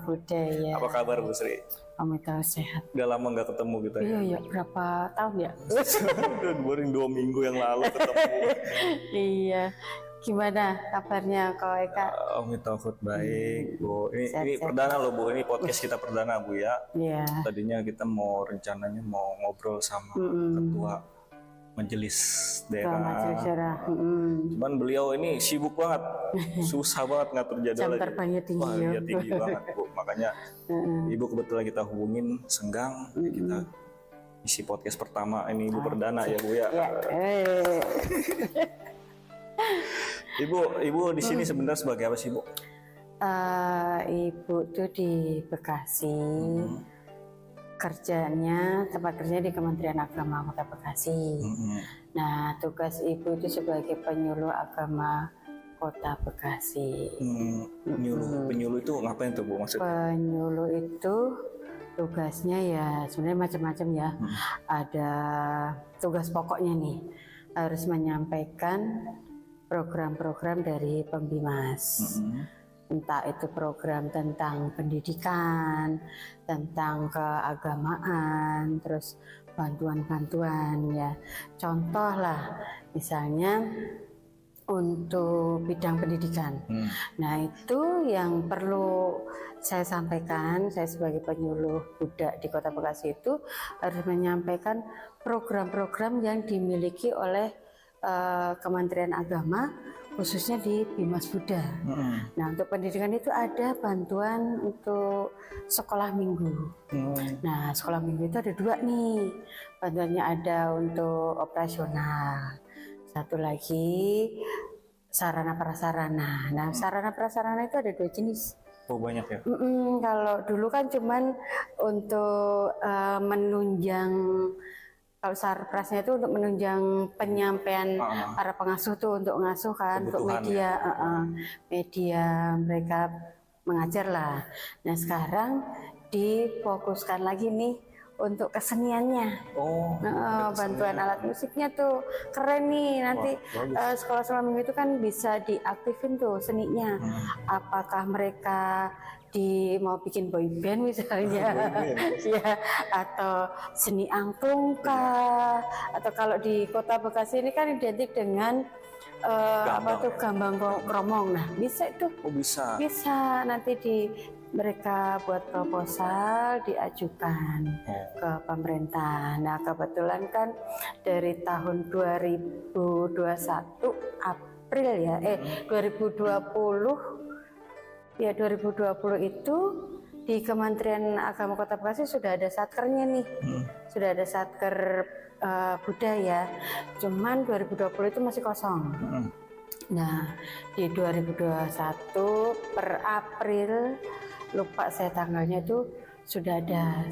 Buddha ya. Apa kabar Bu Sri? Amin sehat. Udah lama nggak ketemu gitu ya? Iya ya, berapa tahun ya? Udah 2 minggu yang lalu ketemu. Iya. Gimana kabarnya Kak Eka? Amin baik Bu. Ini Sehat. perdana loh Bu, ini podcast kita perdana Bu ya. Iya. Tadinya kita rencananya mau ngobrol sama ketua majelis daerah. Cuman beliau ini sibuk banget, susah banget ngatur jadwal. Jam terbangnya tinggi. Wah, ya, tinggi banget Bu. Makanya Ibu kebetulan kita hubungin senggang, kita isi podcast pertama ini Ibu perdana ya Bu ya. Ibu di sini sebenarnya sebagai apa sih Bu? Ibu tuh di Bekasi. Tempat kerjanya di Kementerian Agama Kota Bekasi. Nah, tugas ibu itu sebagai penyuluh agama Kota Bekasi. Penyuluh itu ngapain tuh Bu maksudnya? Penyuluh itu tugasnya ya sebenarnya macam-macam ya. Ada tugas pokoknya nih, harus menyampaikan program-program dari Pembimas. Entah itu program tentang pendidikan, tentang keagamaan, terus bantuan-bantuan ya. Contoh lah, misalnya untuk bidang pendidikan. Nah itu yang perlu saya sampaikan, saya sebagai penyuluh Buddha di Kota Bekasi itu harus menyampaikan program-program yang dimiliki oleh Kementerian Agama, khususnya di Bimas Buddha. Nah untuk pendidikan itu ada bantuan untuk sekolah minggu. Nah sekolah minggu itu ada 2 nih, bantuannya ada untuk operasional, satu lagi sarana prasarana. Nah sarana prasarana itu ada 2 jenis. Oh banyak ya? Kalau dulu kan cuman untuk menunjang, kalau sarprasnya itu untuk menunjang penyampaian para pengasuh tuh, untuk ngasuh kan, untuk media media mereka mengajar lah. Nah sekarang difokuskan lagi nih untuk keseniannya. Bantuan alat musiknya tuh keren nih. Nanti sekolah-sekolah minggu itu kan bisa diaktifin tuh seninya. Apakah mereka mau bikin boy band misalnya, ya, atau seni angklung kah, atau kalau di Kota Bekasi ini kan identik dengan gambang kromong. Nah bisa itu. Bisa nanti mereka buat proposal, diajukan ke pemerintah. Nah kebetulan kan dari tahun 2021 April ya, 2020 itu di Kementerian Agama Kota Bekasi sudah ada satkernya nih. Sudah ada satker budaya. Cuman 2020 itu masih kosong. Nah, di 2021 per April, lupa saya tanggalnya itu, sudah ada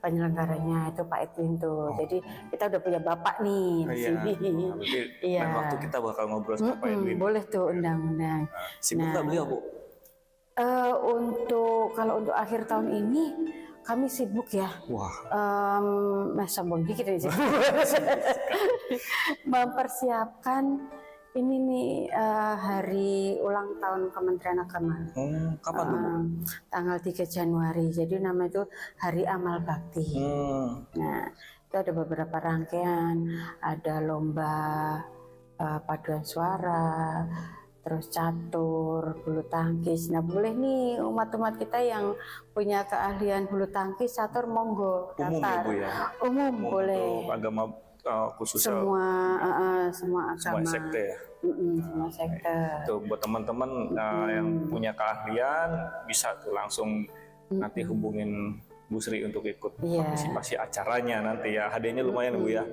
penyelenggaranya itu Pak Edwin tuh. Jadi kita udah punya Bapak nih di sini. Iya. Dan waktu kita bakal ngobrol sama Pak Edwin. Boleh tuh undang-undang. Sibuk nggak beliau Bu? Kalau untuk akhir tahun ini kami sibuk ya. Sombong dikit aja. Mempersiapkan ini nih hari ulang tahun Kementerian Agama. Kapan Bu? Tanggal 3 Januari. Jadi nama itu Hari Amal Bakti. Nah, itu ada beberapa rangkaian, ada lomba paduan suara, terus catur, bulu tangkis. Nah boleh nih umat-umat kita yang punya keahlian bulu tangkis, catur, monggo daftar. Umum ya Bu ya? Umum boleh. Untuk agama khusus semua agama. Semua sekte ya? Semua sekte. Tuh buat teman-teman yang punya keahlian bisa tuh langsung nanti hubungin Bu Sri untuk ikut partisipasi acaranya nanti ya. Hadiahnya lumayan Bu ya?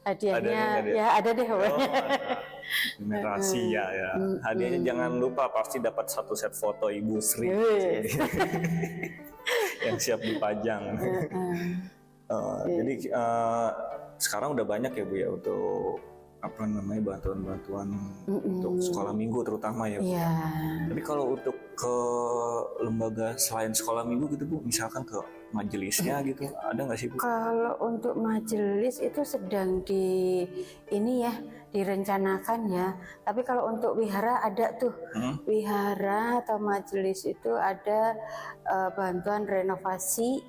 Hadiahnya ya ada deh. Generasi ya. Hadiahnya jangan lupa pasti dapat 1 set foto Ibu Sri yang siap dipajang. Jadi sekarang udah banyak ya Bu ya untuk bantuan-bantuan untuk sekolah minggu terutama ya Bu. Tapi kalau untuk ke lembaga selain sekolah minggu gitu Bu, misalkan ke majelisnya gitu, ada nggak sih Bu? Kalau untuk majelis itu sedang direncanakan ya. Tapi kalau untuk wihara ada tuh, wihara atau majelis itu ada bantuan renovasi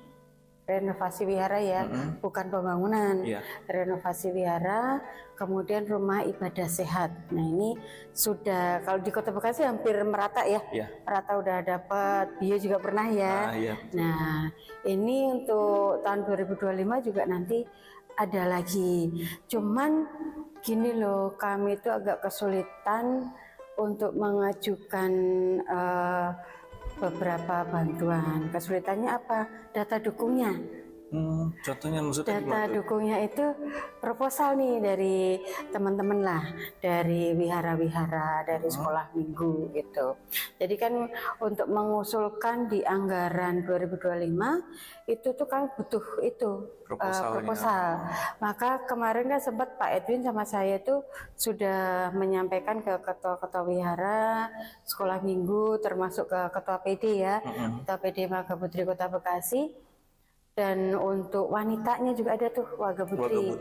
wihara ya, bukan pembangunan, renovasi wihara, kemudian rumah ibadah sehat. Nah ini sudah kalau di Kota Bekasi hampir merata ya, merata udah dapat, Bio juga pernah ya. Nah ini untuk tahun 2025 juga nanti ada lagi. Cuman gini loh, kami itu agak kesulitan untuk mengajukan beberapa bantuan. Kesulitannya apa? Data dukungnya. Contohnya maksudnya data dukungnya itu proposal nih dari teman-teman lah, dari wihara-wihara, dari sekolah minggu gitu. Jadi kan untuk mengusulkan di anggaran 2025 itu tuh kan butuh itu proposal. Maka kemarin kan sempat Pak Edwin sama saya itu sudah menyampaikan ke ketua-ketua wihara, sekolah minggu, termasuk ke ketua PD ya, ketua PD Marga Putri Kota Bekasi. Dan untuk wanitanya juga ada tuh Warga Putri.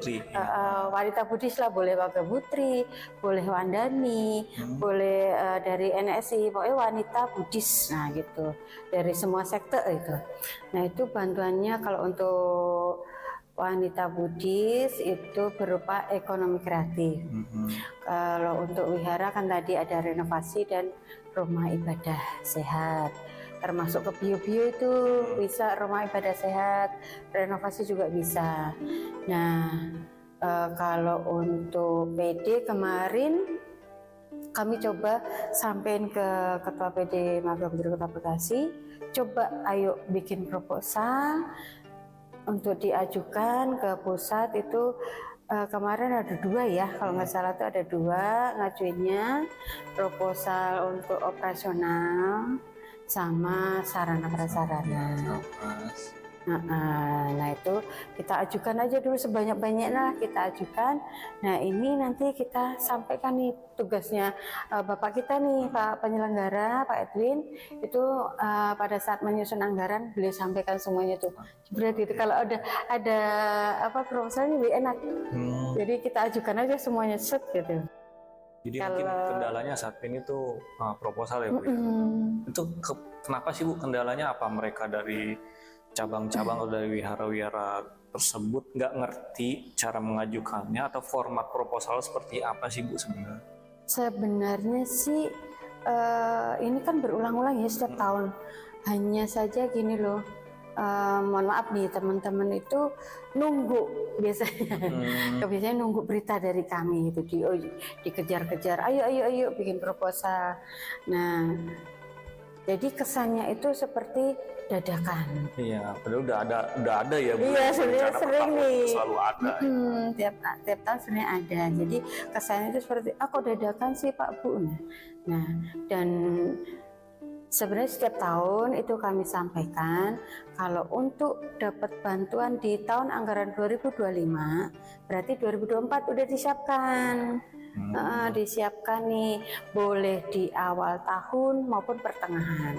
Wanita Buddhis lah, boleh Warga Putri, boleh Wandani, boleh dari NSI, pokoknya wanita Buddhis. Nah gitu, dari semua sekte itu. Nah itu bantuannya kalau untuk wanita Buddhis itu berupa ekonomi kreatif. Kalau untuk wihara kan tadi ada renovasi dan rumah ibadah sehat. Termasuk ke bio-bio itu bisa rumah ibadah sehat, renovasi juga bisa. Nah kalau untuk PD kemarin kami coba sampein ke ketua PD Marga Putri Kota Bekasi, coba ayo bikin proposal untuk diajukan ke pusat itu. Kemarin ada 2 ya, kalau nggak salah itu ada 2 ngajuinnya, proposal untuk operasional sama sarana prasarana. Nah itu kita ajukan aja dulu sebanyak-banyaknya, kita ajukan. Nah ini nanti kita sampaikan nih tugasnya Bapak kita nih, Pak Penyelenggara, Pak Edwin, itu pada saat menyusun anggaran beliau sampaikan semuanya tuh. Berarti itu kalau ada apa proposalnya lebih enak. Jadi kita ajukan aja semuanya set gitu. Jadi mungkin kendalanya saat ini tuh proposal ya Bu. Itu kenapa sih Bu kendalanya? Apa mereka dari cabang-cabang atau dari wihara-wihara tersebut nggak ngerti cara mengajukannya, atau format proposal seperti apa sih Bu sebenarnya? Sebenarnya sih ini kan berulang-ulang ya setiap tahun. Hanya saja gini loh. Mohon maaf nih teman-teman itu nunggu biasanya, biasanya nunggu berita dari kami itu dikejar-kejar, ayo bikin proposal. Nah, jadi kesannya itu seperti dadakan. Iya, padahal udah ada ya Bu. Iya, sebenarnya sering nih. Selalu ada. Tiap tahun sebenarnya ada. Jadi kesannya itu seperti, kok dadakan sih Pak Bu. Nah, dan sebenarnya setiap tahun itu kami sampaikan kalau untuk dapat bantuan di tahun anggaran 2025 berarti 2024 udah disiapkan. Disiapkan nih, boleh di awal tahun maupun pertengahan.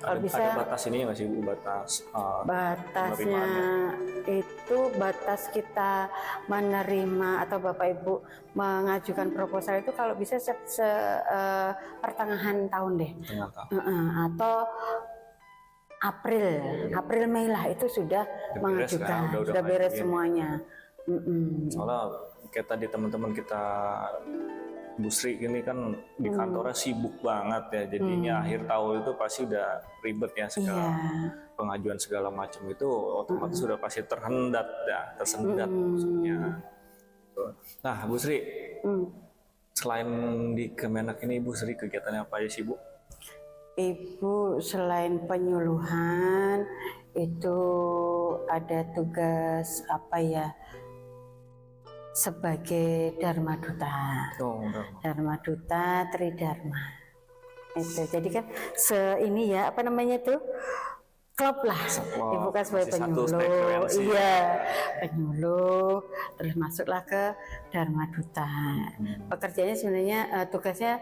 Kalau bisa ada batas ini nggak sih Bu, batasnya itu batas kita menerima atau Bapak Ibu mengajukan proposal itu kalau bisa pertengahan tahun deh, atau April Mei lah itu sudah mengajukan, kan? sudah beres semuanya. Soalnya kayak tadi teman-teman kita Bu Sri ini kan di kantornya sibuk banget ya, jadinya akhir tahun itu pasti udah ribet ya, segala pengajuan segala macam itu otomatis sudah pasti tersendat maksudnya. Nah Bu Sri, selain di Kemenak ini Bu Sri kegiatannya apa aja sih Bu? Ibu selain penyuluhan itu ada tugas apa ya, sebagai Dharma Duta. Dharma Duta Tridharma. Itu. Jadi kan ini ya apa namanya tuh? Klub lah. Ibu kan sebagai penyuluh. Iya, penyuluh, terus masuklah ke Dharma Duta. Pekerjaannya sebenarnya tugasnya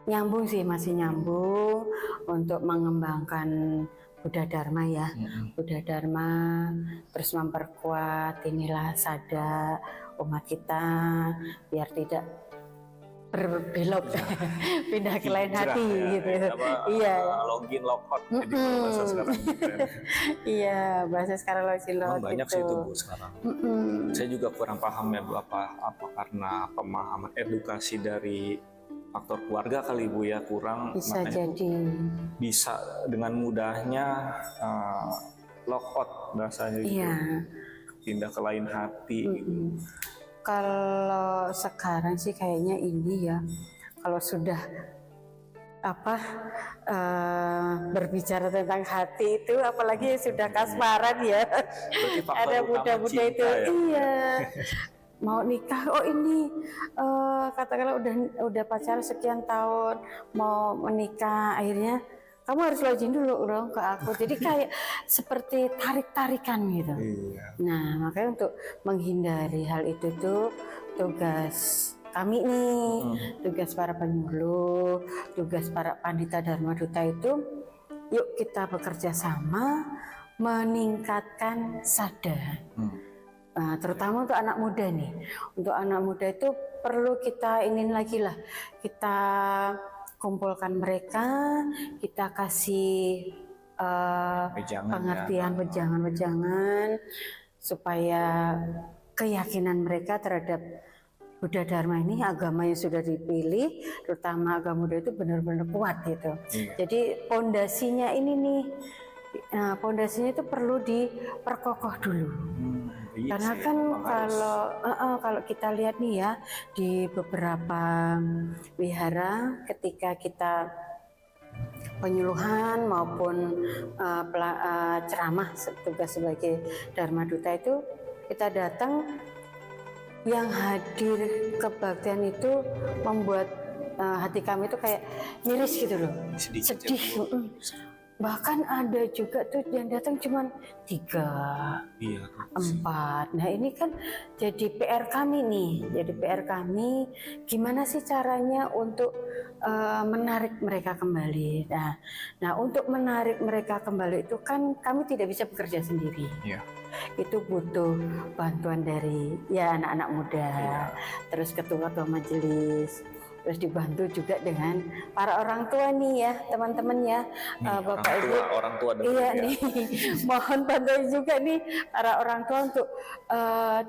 nyambung sih, masih nyambung untuk mengembangkan Buddha Dharma ya, Buddha Dharma, terus memperkuat inilah sada umat kita biar tidak berbelok pindah ke lain hati gitu. Iya. Login logout. Jadi kalau bahasa sekarang gitu ya. Iya, bahasa sekarang login logout. Banyak sih itu Bu sekarang. Saya juga kurang paham ya Bu, apa karena pemahaman edukasi dari faktor keluarga kali Bu ya kurang. Bisa jadi. Bisa dengan mudahnya logout bahasanya gitu. Iya. Pindah ke lain hati gitu. Kalau sekarang sih kayaknya ini ya, kalau sudah berbicara tentang hati itu, apalagi sudah kasmaran ya, ada muda-muda itu, ya? Iya, mau nikah, oh ini katakanlah udah pacaran sekian tahun, mau menikah, akhirnya kamu harus login dulu dong ke aku. Jadi kayak seperti tarik-tarikan gitu. Iya. Nah, makanya untuk menghindari hal itu tuh tugas kami nih, tugas para penyuluh, tugas para pandita Dharma Duta itu, yuk kita bekerja sama meningkatkan sada. Nah, terutama untuk anak muda nih. Untuk anak muda itu perlu kita ingin lagi lah, kita kumpulkan mereka, kita kasih pengertian, wejangan supaya keyakinan mereka terhadap Buddha Dharma ini, agama yang sudah dipilih, terutama agama Buddha itu benar-benar kuat gitu. Jadi pondasinya ini nih, pondasinya itu perlu diperkokoh dulu. Karena kan kalau kita lihat nih ya, di beberapa wihara ketika kita penyuluhan maupun ceramah tugas sebagai Dharma Duta itu, kita datang, yang hadir kebaktian itu membuat hati kami itu kayak miris gitu loh, sedih. Bahkan ada juga tuh yang datang cuma 3, 4. Nah ini kan jadi PR kami nih, gimana sih caranya untuk menarik mereka kembali. Nah untuk menarik mereka kembali itu kan kami tidak bisa bekerja sendiri. Itu butuh bantuan dari ya anak-anak muda, terus ketua-ketua majelis, terus dibantu juga dengan para orang tua nih ya teman-teman ya, Bapak Ibu, orang tua iya nih, mohon bantuan juga nih para orang tua untuk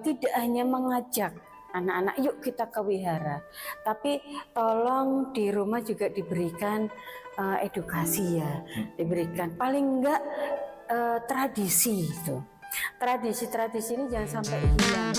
tidak hanya mengajak anak-anak yuk kita ke wihara, tapi tolong di rumah juga diberikan edukasi ya, diberikan paling enggak tradisi itu. Tradisi-tradisi ini jangan sampai hilang.